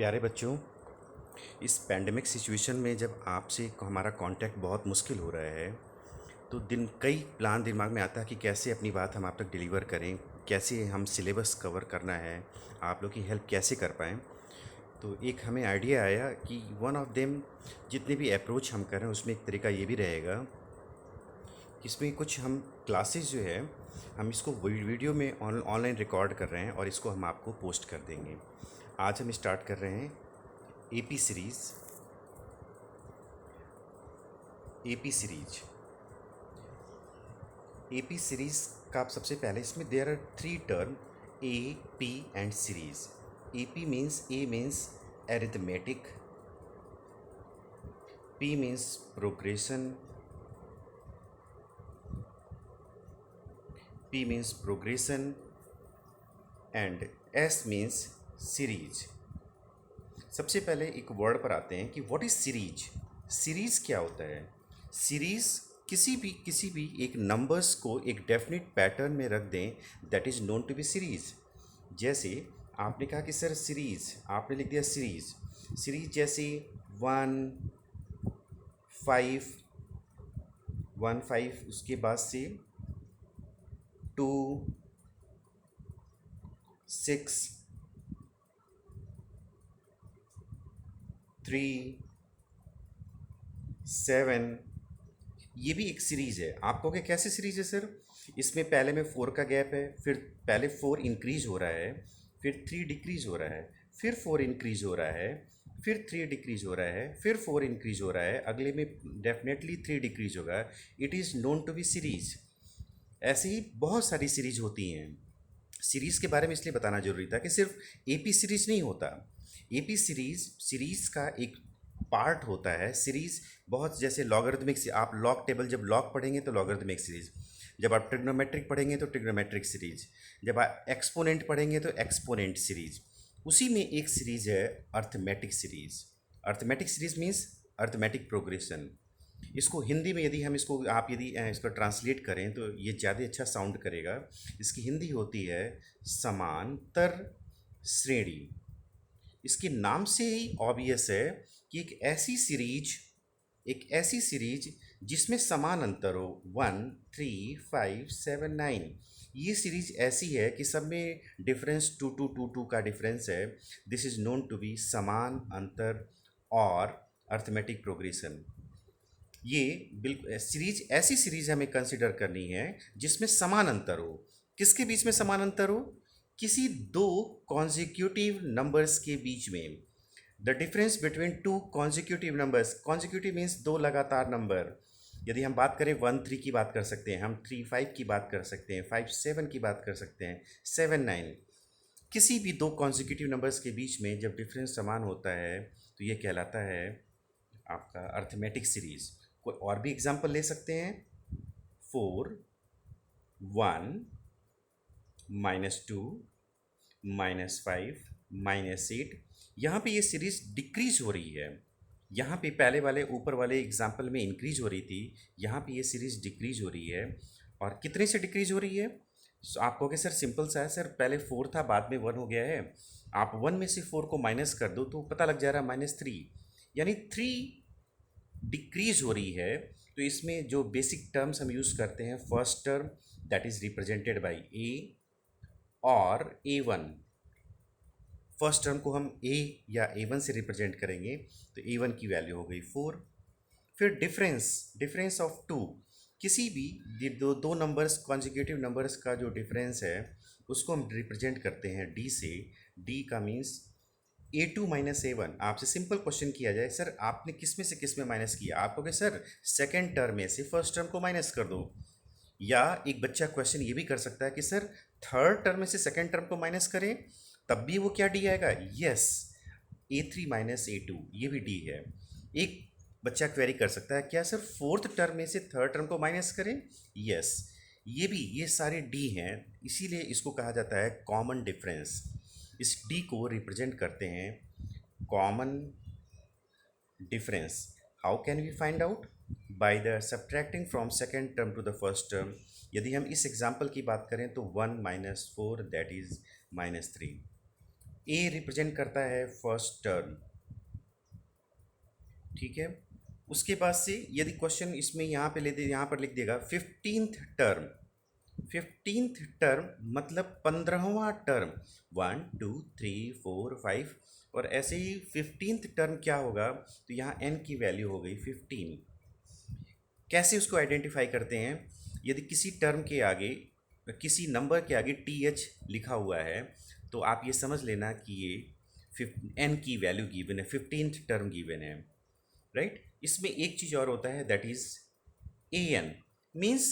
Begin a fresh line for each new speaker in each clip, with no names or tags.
प्यारे बच्चों, इस पैंडमिक सिचुएशन में जब आपसे हमारा कांटेक्ट बहुत मुश्किल हो रहा है, तो कई प्लान दिमाग में आता है कि कैसे अपनी बात हम आप तक डिलीवर करें, कैसे हम सिलेबस कवर करना है, आप लोग की हेल्प कैसे कर पाएँ। तो एक हमें आइडिया आया कि वन ऑफ देम, जितने भी अप्रोच हम कर रहे हैं उसमें एक तरीका ये भी रहेगा कि इसमें कुछ हम क्लासेस जो है हम इसको वीडियो में ऑनलाइन रिकॉर्ड कर रहे हैं और इसको हम आपको पोस्ट कर देंगे। आज हम स्टार्ट कर रहे हैं AP series. AP series AP series का आप सबसे पहले इसमें there are three term, A P and series. AP means, A means arithmetic, P means progression, P means progression and S means series. सबसे पहले एक वर्ड पर आते हैं कि व्हाट इज सीरीज। सीरीज क्या होता है? सीरीज किसी भी एक नंबर्स को एक डेफिनेट पैटर्न में रख दें, that is known to be series. जैसे आपने कहा कि सर सीरीज, आपने लिख दिया सीरीज। सीरीज जैसे 1 5 1 5, उसके बाद से 2 6 3 7, ये भी एक सीरीज़ है। आप कहोगे कैसे सीरीज़ है सर? इसमें पहले में 4 का गैप है, फिर पहले 4 इंक्रीज हो रहा है, फिर 3 डिक्रीज हो रहा है, फिर 4 इंक्रीज हो रहा है, फिर 3 डिक्रीज हो रहा है, फिर 4 इंक्रीज हो रहा है, अगले में डेफिनेटली 3 डिक्रीज होगा। It is known to be series. ऐसे ही बहुत सारी सीरीज होती हैं। सीरीज़ के बारे में इसलिए बताना जरूरी था कि सिर्फ एपी सीरीज नहीं होता। एपी सीरीज का एक पार्ट होता है। सीरीज बहुत, जैसे लॉगरिथमिक से आप लॉग टेबल जब लॉग पढ़ेंगे तो लॉगरिथमिक सीरीज, जब आप ट्रिग्नोमेट्रिक पढ़ेंगे तो ट्रिग्नोमेट्रिक सीरीज, जब आप एक्सपोनेंट पढ़ेंगे तो एक्सपोनेंट सीरीज। उसी में एक सीरीज है arithmetic series. Arithmetic series means arithmetic progression. इसको हिंदी में यदि हम इसको आप यदि इसको ट्रांसलेट करें तो ये ज़्यादा अच्छा साउंड करेगा। इसकी हिंदी होती है समांतर श्रेणी। इसके नाम से ही ऑब्वियस है कि एक ऐसी सीरीज जिसमें समान अंतर हो, 1 3 5 7 9। ये सीरीज ऐसी है कि सब में डिफरेंस 2 2 2 2 का डिफरेंस है। This is known to be समान अंतर और अर्थमेटिक प्रोग्रेशन। ये बिल्कुल सीरीज, ऐसी सीरीज हमें कंसिडर करनी है जिसमें समान अंतर हो। किसके बीच में समान अंतर हो? किसी दो कॉन्जिक्यूटिव नंबर्स के बीच में। The difference between two consecutive numbers. Consecutive means दो लगातार नंबर। यदि हम बात करें 1 3 की बात कर सकते हैं, हम 3 5 की बात कर सकते हैं, 5 7 की बात कर सकते हैं, 7 9। किसी भी दो कॉन्जिक्यूटिव नंबर्स के बीच में जब डिफरेंस समान होता है तो ये कहलाता है आपका अर्थमेटिक सीरीज। कोई और भी एग्जांपल ले सकते हैं। 4 1 -2 -5 -8। यहाँ पे ये सीरीज डिक्रीज हो रही है। यहाँ पे पहले वाले ऊपर वाले एग्जाम्पल में इंक्रीज हो रही थी, यहाँ पे ये सीरीज डिक्रीज हो रही है। और कितने से डिक्रीज हो रही है? आप कहोगे सर सिंपल सा है, सर पहले 4 था बाद में 1 हो गया है। आप 1 में से 4 को माइनस कर दो तो पता लग जा रहा है -3, यानी 3 डिक्रीज हो रही है। तो इसमें जो बेसिक टर्म्स हम यूज़ करते हैं, first term that is represented by a और A1। फर्स्ट टर्म को हम ए या A1 से रिप्रेजेंट करेंगे तो A1 की वैल्यू हो गई 4। फिर डिफरेंस ऑफ 2। किसी भी दो नंबर्स, कॉन्जिक्यूटिव नंबर्स का जो डिफरेंस है उसको हम रिप्रेजेंट करते हैं डी से। डी का मीन्स A2 -A1। आपसे सिंपल क्वेश्चन किया जाए, सर आपने किस में से किस में माइनस किया? आप कहोगे सर सेकेंड टर्म में से फर्स्ट टर्म को माइनस कर दो। या एक बच्चा क्वेश्चन ये भी कर सकता है कि सर थर्ड टर्म में से सेकेंड टर्म को माइनस करें तब भी वो क्या डी आएगा? यस, A3 -A2, ये भी डी है। एक बच्चा क्वेरी कर सकता है, क्या सर फोर्थ टर्म में से थर्ड टर्म को माइनस करें? यस, ये सारे डी हैं। इसीलिए इसको कहा जाता है कॉमन डिफरेंस। इस डी को रिप्रेजेंट करते हैं common difference. How can we find out? By the subtracting from second term to the first term. यदि हम इस एग्जाम्पल की बात करें तो 1 -4 दैट इज -3। ए रिप्रेजेंट करता है फर्स्ट टर्म, ठीक है। उसके बाद से यदि क्वेश्चन इसमें यहाँ पे ले दे, यहाँ पर लिख देगा 15th टर्म, 15th टर्म मतलब 15वां टर्म, 1 2 3 4 5, और ऐसे ही 15th टर्म क्या होगा, तो यहाँ n की वैल्यू हो गई 15। कैसे उसको आइडेंटिफाई करते हैं, यदि किसी टर्म के आगे, किसी नंबर के आगे टी एच लिखा हुआ है, तो आप ये समझ लेना कि ये n की वैल्यू गिवन है, 15th टर्म गिवन है, राइट। इसमें एक चीज़ और होता है, that is A N, means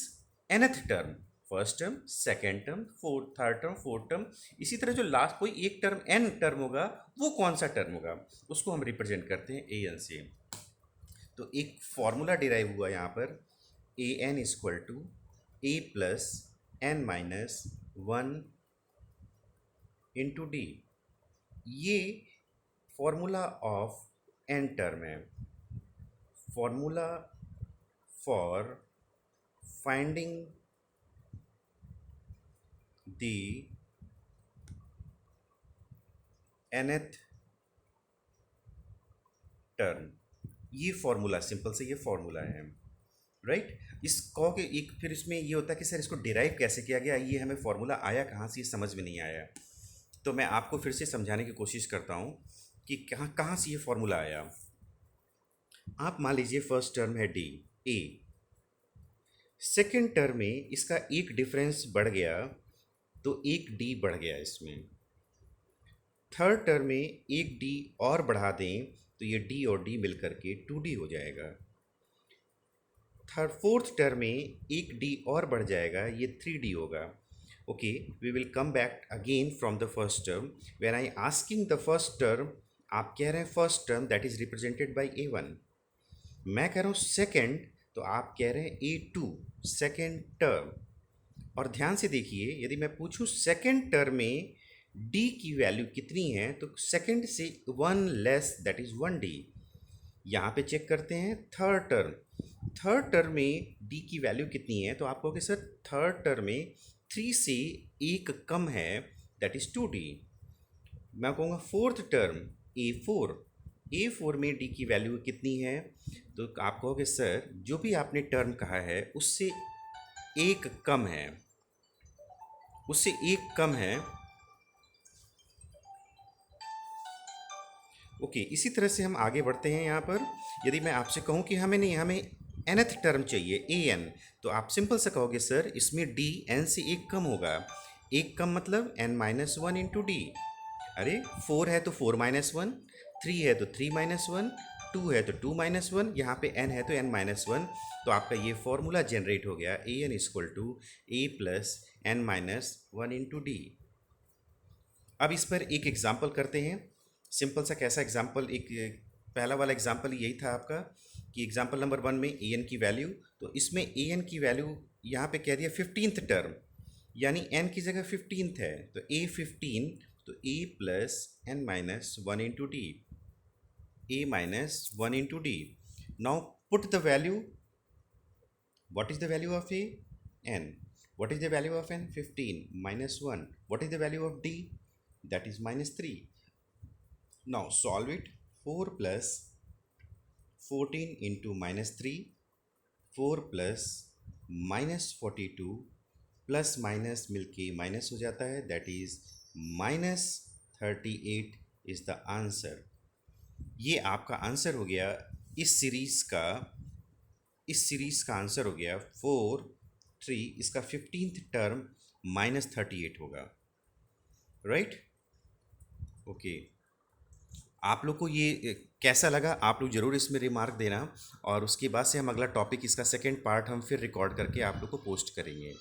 nth term, first term, second term, fourth, third term, fourth term. इसी तरह जो लास्ट कोई एक टर्म n टर्म होगा, वो कौन सा टर्म होगा, उसको हम रिप्रेजेंट करते हैं ए एन से। तो एक फॉर्मूला डिराइव हुआ यहाँ पर, a n equal to a plus N minus 1 into d. ये फॉर्मूला ऑफ एन टर्म है, formula for finding the nth term. ये फॉर्मूला, सिंपल से ये फॉर्मूला है, राइट। इस कहो कि एक फिर इसमें ये होता है कि सर इसको डिराइव कैसे किया गया, ये हमें फॉर्मूला आया कहाँ से, ये समझ में नहीं आया। तो मैं आपको फिर से समझाने की कोशिश करता हूँ कि कहाँ कहाँ से ये फॉर्मूला आया। आप मान लीजिए फर्स्ट टर्म है डी ए, सेकेंड टर्म में इसका एक डिफरेंस बढ़ गया तो एक डी बढ़ गया इसमें, थर्ड टर्म में एक डी और बढ़ा दें तो ये डी और डी मिल करके 2d हो जाएगा, थर्ड फोर्थ टर्म में एक डी और बढ़ जाएगा, ये 3d होगा। Okay, we will come back again from the first term, when I asking the first term, आप कह रहे हैं first term that is represented by a1, मैं कह रहा हूँ सेकेंड, तो आप कह रहे हैं a2 सेकेंड टर्म। और ध्यान से देखिए, यदि मैं पूछूं सेकेंड टर्म में d की वैल्यू कितनी है, तो सेकेंड से 1 लेस, दैट इज 1d। यहाँ पे चेक करते हैं थर्ड टर्म, थर्ड टर्म में d की वैल्यू कितनी है, तो आप कहोगे सर थर्ड टर्म में 3 से 1 कम है, दैट इज 2d। मैं कहूँगा फोर्थ टर्म a4, a4 में d की वैल्यू कितनी है, तो आप कहोगे सर जो भी आपने टर्म कहा है उससे एक कम है, उससे एक कम है। ओके, इसी तरह से हम आगे बढ़ते हैं। यहाँ पर यदि मैं आपसे कहूँ कि हमें नहीं, हमें nth टर्म चाहिए ए एन, तो आप सिंपल से कहोगे सर इसमें d n से एक कम होगा, एक कम मतलब n माइनस 1 इंटू डी। अरे 4 है तो 4 माइनस 1, 3 है तो 3 माइनस 1, 2 है तो 2 माइनस 1, यहाँ पे n है तो n माइनस 1। तो आपका ये फॉर्मूला जनरेट हो गया, a n equal to a plus N minus 1 into d. अब इस पर एक एग्जाम्पल करते हैं, सिंपल सा कैसा एग्जाम्पल, एक पहला वाला एग्जाम्पल यही था आपका कि एग्जाम्पल नंबर 1 में ए एन की वैल्यू, तो इसमें ए एन की वैल्यू यहाँ पे कह दिया 15th टर्म, यानी n की जगह 15th है, तो a 15, तो a plus N minus 1 into D, a minus 1 into D. Now put the value, what is the value of a n, what is the value of n, 15 minus 1, what is the value of d, that is minus 3. Now solve it, 4 plus 14 into minus 3, 4 plus minus 42 plus minus मिलके minus हो जाता है, that is minus 38 is the answer. ये आपका answer हो गया इस series का, इस सीरीज का आंसर हो गया 4 3, इसका 15th टर्म -38 होगा, राइट। ओके, आप लोग को ये कैसा लगा, आप लोग ज़रूर इसमें रिमार्क देना, और उसके बाद से हम अगला टॉपिक, इसका सेकंड पार्ट हम फिर रिकॉर्ड करके आप लोग को पोस्ट करेंगे।